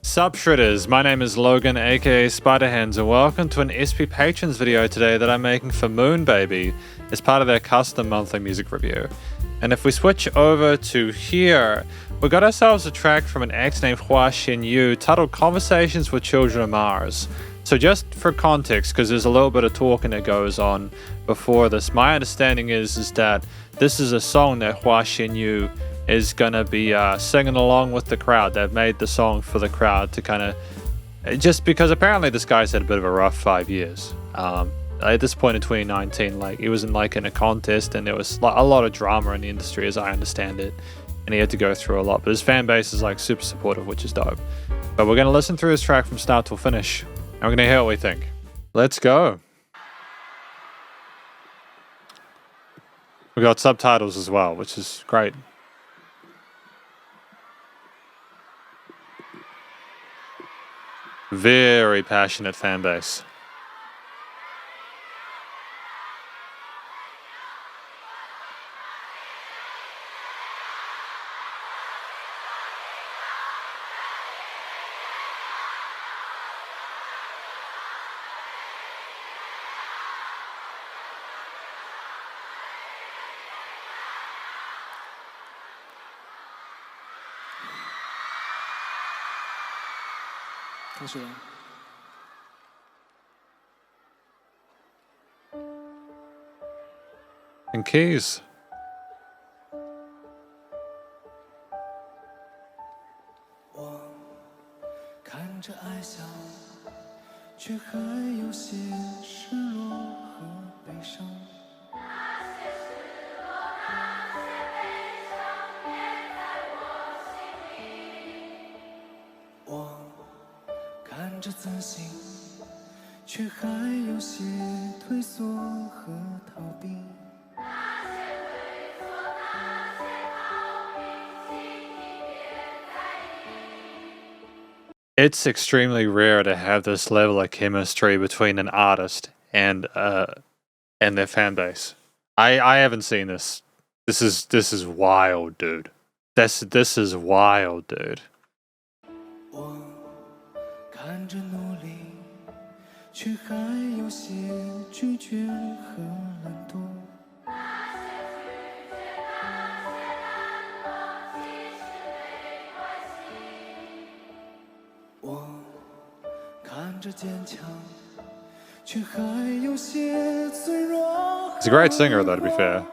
Sup Shredders, my name is Logan aka Spiderhands and welcome to an SP Patrons video today that I'm making for MoonBaby as part of their custom monthly music review. And if we switch over to here, we got ourselves a track from an act named Hua Chenyu titled Conversations with Children of Mars. So just for context, because there's a little bit of talking that goes on before this, my understanding is that this is a song that Hua Chenyu is going to be singing along with the crowd. They've made the song for the crowd to kind of, just because apparently this guy's had a bit of a rough 5 years. At this point in 2019, like he was in a contest and there was a lot of drama in the industry as I understand it. And he had to go through a lot, but his fan base is like super supportive, which is dope. But we're going to listen through this track from start till finish. And we're going to hear what we think. Let's go. We got subtitles as well, which is great. Very passionate fan base. And keys. It's extremely rare to have this level of chemistry between an artist and their fan base. I haven't seen this. This is wild, dude. This is wild, dude. He's a great singer, though, to be fair.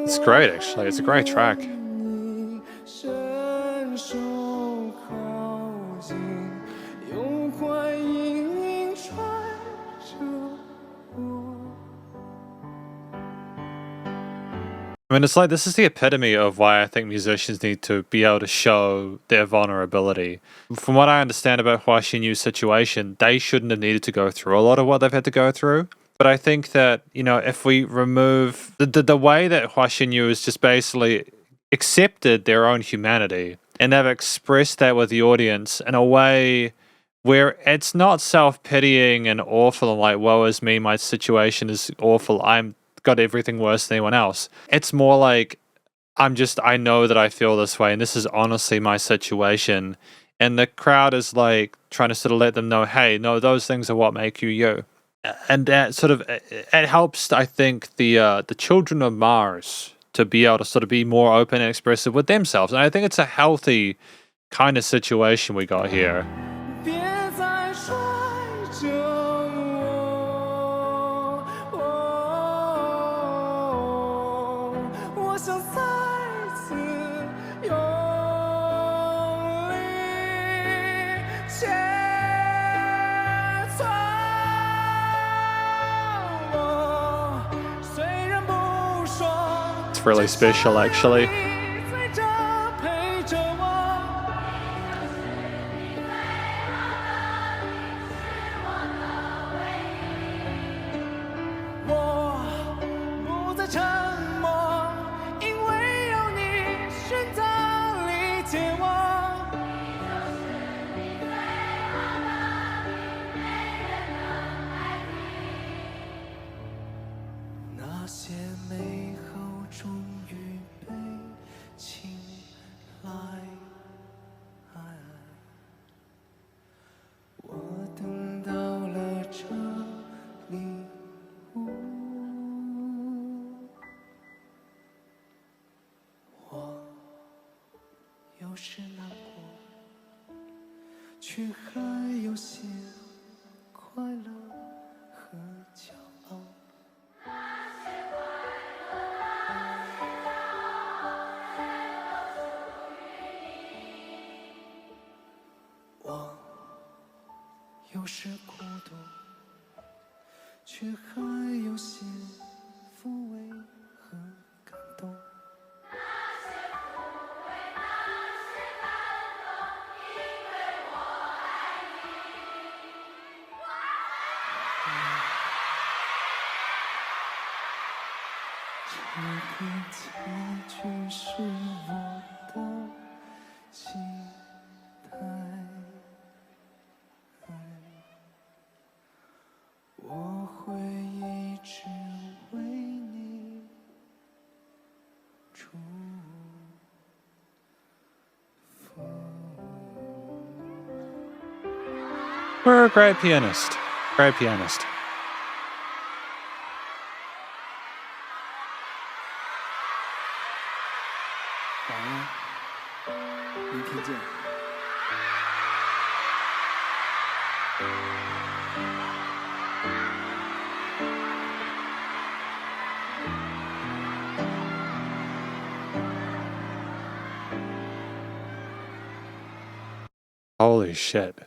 It's great, actually. It's a great track. I mean, it's like, this is the epitome of why I think musicians need to be able to show their vulnerability. From what I understand about Hua Chenyu's situation, they shouldn't have needed to go through a lot of what they've had to go through. But I think that, you know, if we remove the way that Hua Chenyu is just basically accepted their own humanity, and they've expressed that with the audience in a way where it's not self-pitying and awful and like, woe is me, my situation is awful, I'm got everything worse than anyone else. It's more like, I know that I feel this way and this is honestly my situation. And the crowd is like trying to sort of let them know, hey, no, those things are what make you you. And that sort of, it helps, I think, the children of Mars to be able to sort of be more open and expressive with themselves. And I think it's a healthy kind of situation we got here. It's really special, actually. We're a great pianist. Great pianist. Holy shit.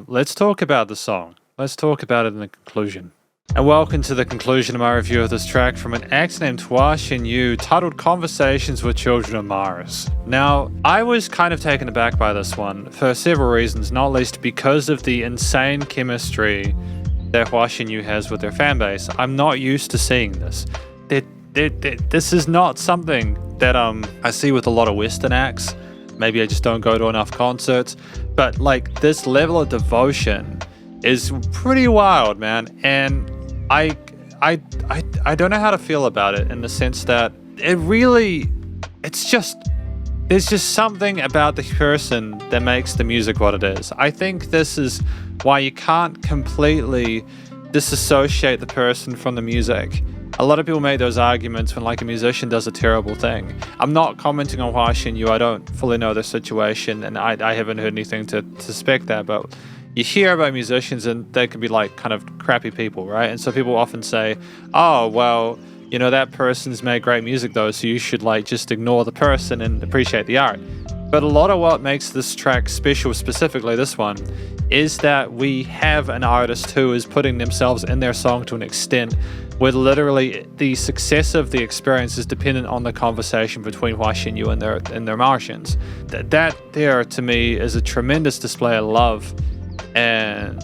Let's talk about the song. Let's talk about it in the conclusion. And welcome to the conclusion of my review of this track from an act named Hua Chenyu titled Conversations with Children of Mars. Now, I was kind of taken aback by this one for several reasons, not least because of the insane chemistry that Hua Chenyu has with their fanbase. I'm not used to seeing this. This is not something that I see with a lot of Western acts. Maybe I just don't go to enough concerts. But like this level of devotion is pretty wild, man. And I don't know how to feel about it in the sense that there's just something about the person that makes the music what it is. I think this is why you can't completely disassociate the person from the music. A lot of people make those arguments when like a musician does a terrible thing. I'm not commenting on Hua Chenyu. I don't fully know their situation and I haven't heard anything to suspect that, but you hear about musicians and they can be like kind of crappy people, right? And so people often say, oh, well, you know, that person's made great music though, so you should like just ignore the person and appreciate the art. But a lot of what makes this track special, specifically this one, is that we have an artist who is putting themselves in their song to an extent where literally the success of the experience is dependent on the conversation between Hua Chenyu and their Martians. That there, to me, is a tremendous display of love and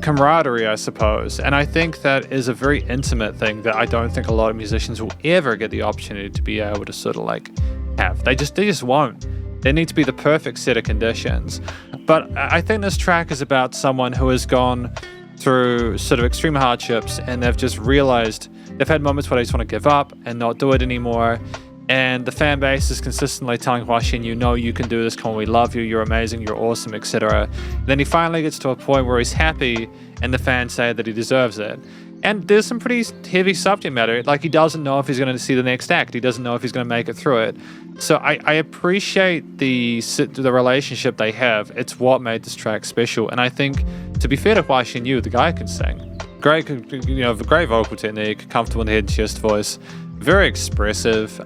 camaraderie, I suppose. And I think that is a very intimate thing that I don't think a lot of musicians will ever get the opportunity to be able to sort of like have. They just won't. There need to be the perfect set of conditions. But I think this track is about someone who has gone through sort of extreme hardships, and they've just realized they've had moments where they just want to give up and not do it anymore. And the fan base is consistently telling Hua Chenyu, no, you can do this, come on, we love you, you're amazing, you're awesome, etc. Then he finally gets to a point where he's happy, and the fans say that he deserves it. And there's some pretty heavy subject matter. Like, he doesn't know if he's going to see the next act. He doesn't know if he's going to make it through it. So I appreciate the relationship they have. It's what made this track special. And I think, to be fair to Hua Chenyu, the guy can sing. Great vocal technique, comfortable in the head and chest voice. Very expressive,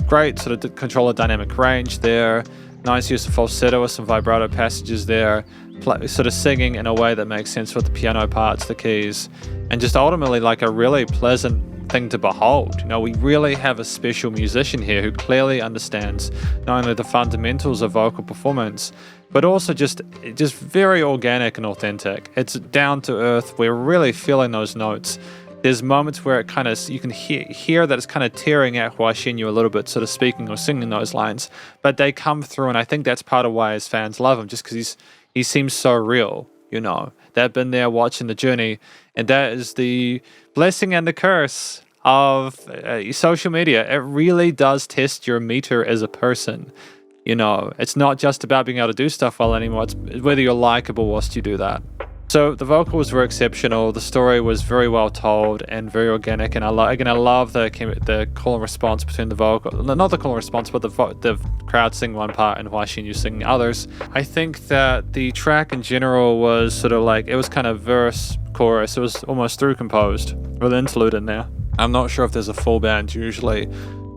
great sort of controller dynamic range there, nice use of falsetto with some vibrato passages there, sort of singing in a way that makes sense with the piano parts, the keys, and just ultimately like a really pleasant thing to behold. You know, we really have a special musician here who clearly understands not only the fundamentals of vocal performance, but also just very organic and authentic. It's down to earth. We're really feeling those notes. There's moments where it kind of, you can hear that it's kind of tearing at Hua Chenyu a little bit, sort of speaking or singing those lines, but they come through, and I think that's part of why his fans love him, just because he seems so real, you know. They've been there watching the journey, and that is the blessing and the curse of social media. It really does test your meter as a person, you know. It's not just about being able to do stuff well anymore, it's whether you're likable whilst you do that. So the vocals were exceptional. The story was very well told and very organic. And I love the call and response between the vocal, not the call and response, but the crowd singing one part and Hua Chenyu singing others. I think that the track in general was sort of like, it was kind of verse, chorus. It was almost through composed with an interlude in there. I'm not sure if there's a full band usually,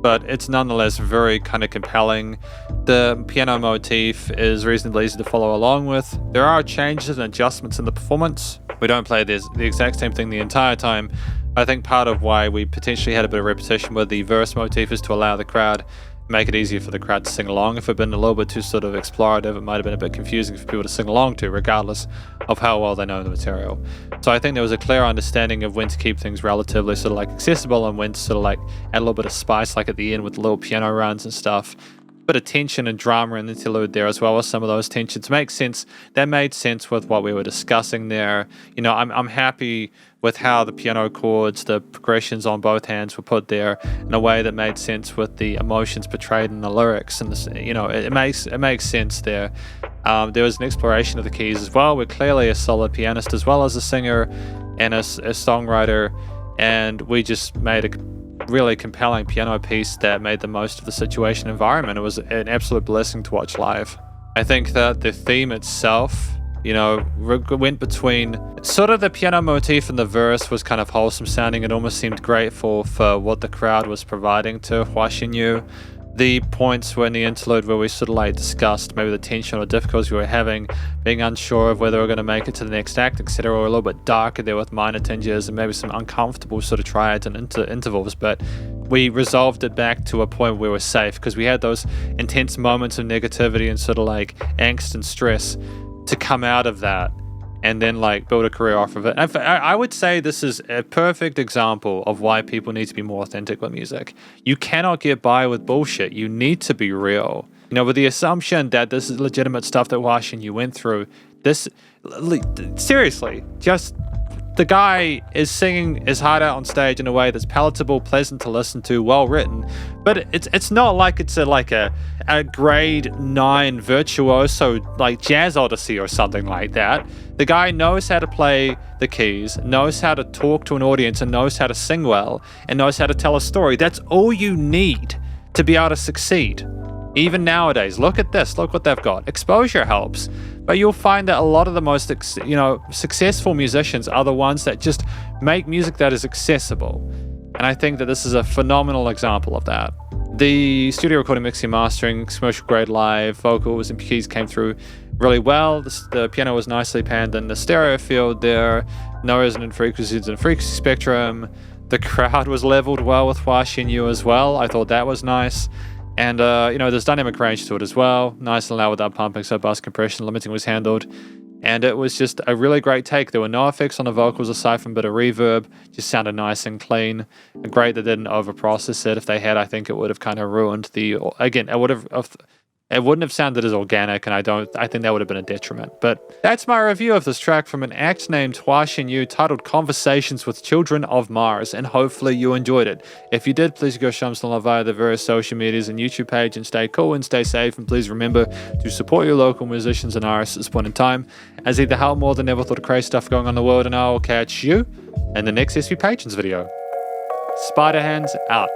but it's nonetheless very kind of compelling. The piano motif is reasonably easy to follow along with. There are changes and adjustments in the performance. We don't play the exact same thing the entire time. I think part of why we potentially had a bit of repetition with the verse motif is to allow the crowd, make it easier for the crowd to sing along. If it had been a little bit too sort of explorative, it might have been a bit confusing for people to sing along to, regardless of how well they know the material. So I think there was a clear understanding of when to keep things relatively sort of like accessible and when to sort of like add a little bit of spice, like at the end with the little piano runs and stuff. Bit of tension and drama in the interlude there as well, as some of those tensions make sense. That made sense with what we were discussing there. You know, I'm happy with how the piano chords, the progressions on both hands were put there in a way that made sense with the emotions portrayed in the lyrics, and this, you know, it makes sense there. There was an exploration of the keys as well. We're clearly a solid pianist as well as a singer and a songwriter, and we just made a really compelling piano piece that made the most of the situation environment. It was an absolute blessing to watch live. I think that the theme itself, you know, went between sort of the piano motif and the verse was kind of wholesome sounding. It almost seemed grateful for what the crowd was providing to Hua Chenyu. The points were in the interlude where we sort of like discussed maybe the tension or difficulties we were having, being unsure of whether we're going to make it to the next act, etc., or a little bit darker there with minor tinges and maybe some uncomfortable sort of triads and intervals, but we resolved it back to a point where we were safe because we had those intense moments of negativity and sort of like angst and stress to come out of that and then like build a career off of it. And I would say this is a perfect example of why people need to be more authentic with music. You cannot get by with bullshit. You need to be real. You know, with the assumption that this is legitimate stuff that Hua Chenyu went through, this, seriously, just the guy is singing his heart out on stage in a way that's palatable, pleasant to listen to, well written. But it's not like it's a grade 9 virtuoso like Jazz Odyssey or something like that. The guy knows how to play the keys, knows how to talk to an audience, and knows how to sing well, and knows how to tell a story. That's all you need to be able to succeed. Even nowadays, look at this, look what they've got. Exposure helps, but you'll find that a lot of the most, successful musicians are the ones that just make music that is accessible. And I think that this is a phenomenal example of that. The studio recording, mixing, mastering, commercial grade live, vocals and keys came through really well. The piano was nicely panned in the stereo field there, no resonant frequencies in the frequency spectrum. The crowd was leveled well with Hua Chenyu as well. I thought that was nice. And, there's dynamic range to it as well. Nice and loud without pumping, so bass compression limiting was handled. and it was just a really great take. There were no effects on the vocals aside from a bit of reverb, just sounded nice and clean. And great they didn't overprocess it. If they had, I think it would have kind of ruined the, again, it wouldn't have sounded as organic, and I think that would have been a detriment. But that's my review of this track from an act named Hua Chenyu titled Conversations with Children of Mars, and hopefully you enjoyed it. If you did, please go show them some love via the various social medias and YouTube page, and stay cool and stay safe, and please remember to support your local musicians and artists at this point in time, as either help more than ever thought of crazy stuff going on in the world, and I will catch you in the next SP Patrons video. Spiderhands out.